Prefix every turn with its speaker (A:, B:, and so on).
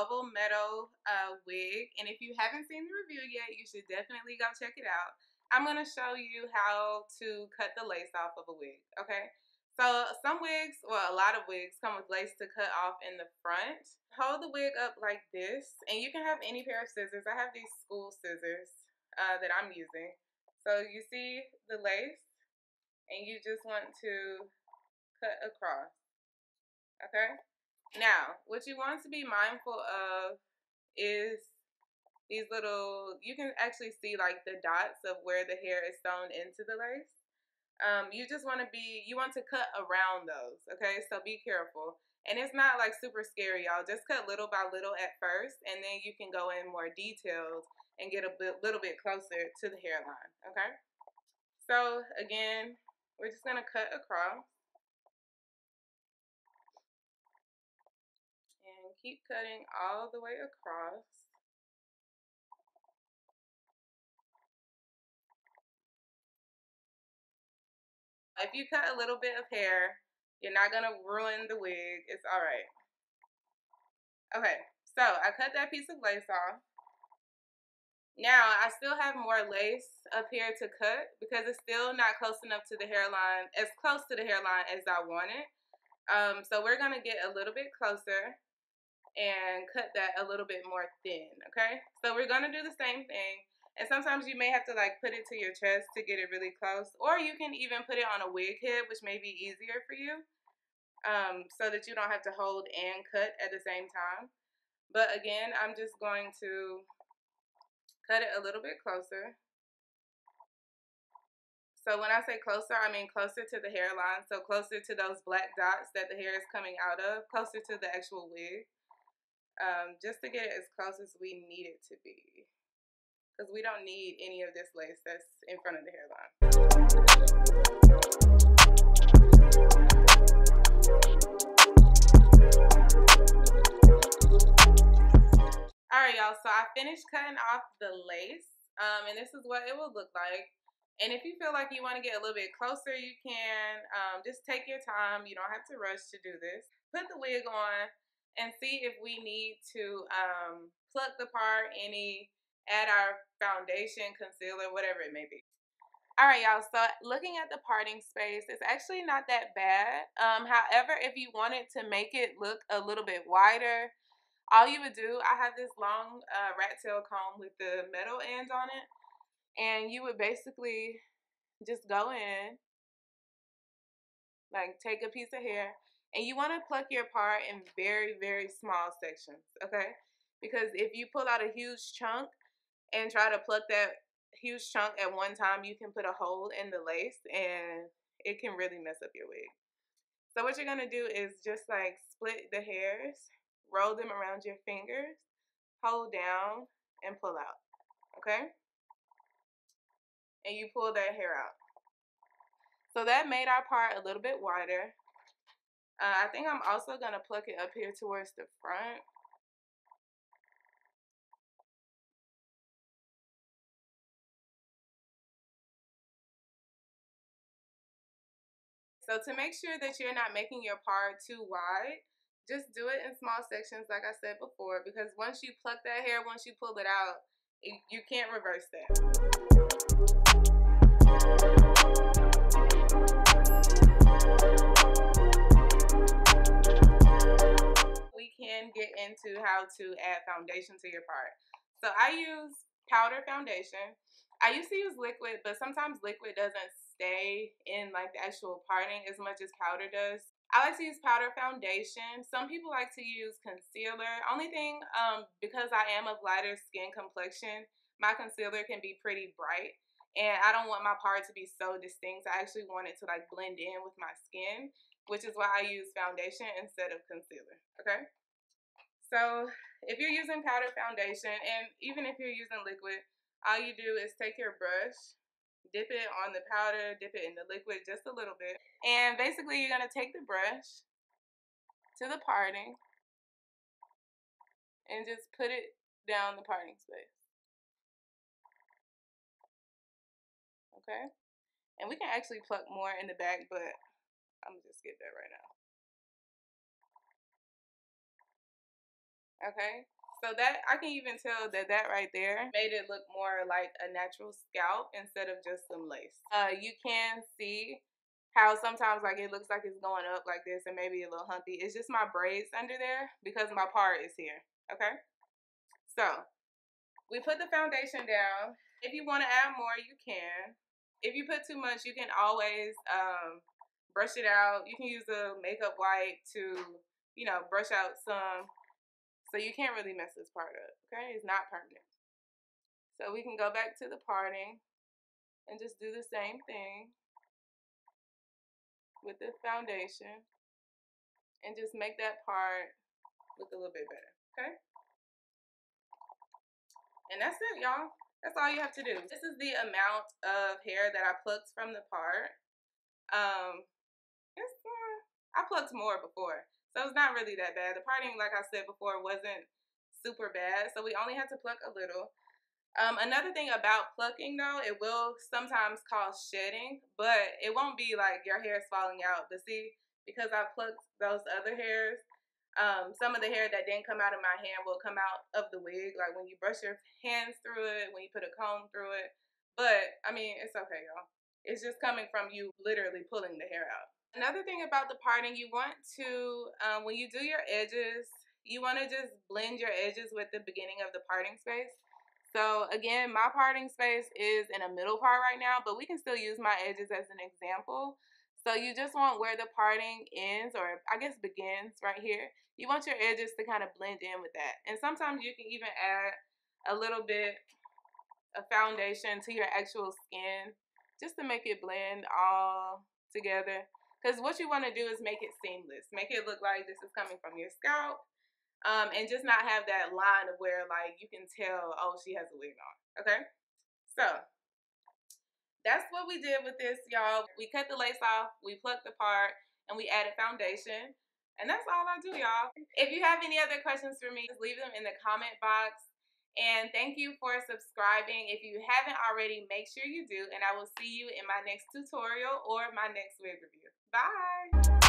A: Oval Meadow wig, and if you haven't seen the review yet, you should definitely go check it out. I'm going to show you how to cut the lace off of a wig, okay? So some wigs, well, a lot of wigs come with lace to cut off in the front. Hold the wig up like this, and you can have any pair of scissors. I have these school scissors that I'm using. So you see the lace, and you just want to cut across, okay? Now, what you want to be mindful of is these little, you can actually see like the dots of where the hair is sewn into the lace. You just want to you want to cut around those, okay? So be careful. And it's not like super scary, y'all. Just cut little by little at first, and then you can go in more details and get little bit closer to the hairline, okay? So again, we're just gonna cut across. And keep cutting all the way across. If you cut a little bit of hair, you're not going to ruin the wig. It's all right. Okay, so I cut that piece of lace off. Now, I still have more lace up here to cut because it's still not close enough to the hairline, as close to the hairline as I want it. So we're going to get a little bit closer and cut that a little bit more thin, okay? So we're going to do the same thing. And sometimes you may have to like put it to your chest to get it really close. Or you can even put it on a wig head, which may be easier for you, so that you don't have to hold and cut at the same time. But again, I'm just going to cut it a little bit closer. So when I say closer, I mean closer to the hairline. So closer to those black dots that the hair is coming out of, closer to the actual wig. Just to get it as close as we need it to be. Because we don't need any of this lace that's in front of the hairline. Alright, y'all, so I finished cutting off the lace, and this is what it will look like. And if you feel like you want to get a little bit closer, you can just take your time. You don't have to rush to do this. Put the wig on and see if we need to pluck the part, add our foundation, concealer, whatever it may be. Alright, y'all, so looking at the parting space, it's actually not that bad. However, if you wanted to make it look a little bit wider, all you would do, I have this long rat tail comb with the metal ends on it, and you would basically just go in, like take a piece of hair, and you want to pluck your part in very, very small sections, okay? Because if you pull out a huge chunk and try to pluck that huge chunk at one time, you can put a hole in the lace and it can really mess up your wig. So what you're going to do is just like split the hairs, roll them around your fingers, hold down, and pull out, okay? And you pull that hair out. So that made our part a little bit wider. I think I'm also going to pluck it up here towards the front. So to make sure that you're not making your part too wide, just do it in small sections like I said before, because once you pluck that hair, once you pull it out, you can't reverse that. We can get into how to add foundation to your part. So I use powder foundation. I used to use liquid, but sometimes liquid doesn't stay in like the actual parting as much as powder does. I like to use powder foundation. Some people like to use concealer. Only thing, because I am of lighter skin complexion, my concealer can be pretty bright. And I don't want my part to be so distinct. I actually want it to like blend in with my skin, which is why I use foundation instead of concealer, okay? So if you're using powder foundation, and even if you're using liquid, all you do is take your brush, dip it on the powder, dip it in the liquid just a little bit. And basically you're going to take the brush to the parting and just put it down the parting space. Okay? And we can actually pluck more in the back, but I'm going to just skip that right now. Okay, so that I can even tell that right there made it look more like a natural scalp instead of just some lace. You can see how sometimes like it looks like it's going up like this and maybe a little humpy. It's just my braids under there because my part is here. Okay, so we put the foundation down. If you want to add more, you can. If you put too much, you can always brush it out. You can use a makeup wipe to, you know, brush out some. So you can't really mess this part up, okay? It's not permanent. So we can go back to the parting and just do the same thing with the foundation and just make that part look a little bit better, okay? And that's it, y'all. That's all you have to do. This is the amount of hair that I plucked from the part. It's I plucked more before, so it's not really that bad. The parting, like I said before, wasn't super bad, so we only had to pluck a little. Another thing about plucking though, it will sometimes cause shedding, but it won't be like your hair is falling out. But see, because I plucked those other hairs, some of the hair that didn't come out of my hand will come out of the wig, like when you brush your hands through it, when you put a comb through it. But I mean, it's okay, y'all. It's just coming from you literally pulling the hair out. Another thing about the parting, you want to, when you do your edges, you want to just blend your edges with the beginning of the parting space. So again, my parting space is in a middle part right now, but we can still use my edges as an example. So you just want where the parting ends, or I guess begins right here. You want your edges to kind of blend in with that. And sometimes you can even add a little bit of foundation to your actual skin just to make it blend all together. Because what you want to do is make it seamless. Make it look like this is coming from your scalp. And just not have that line of where like you can tell, oh, she has a wig on. Okay, so that's what we did with this, y'all. We cut the lace off, we plucked the part, and we added foundation. And that's all I do, y'all. If you have any other questions for me, just leave them in the comment box. And thank you for subscribing. If you haven't already, make sure you do. And I will see you in my next tutorial or my next wig review. Bye.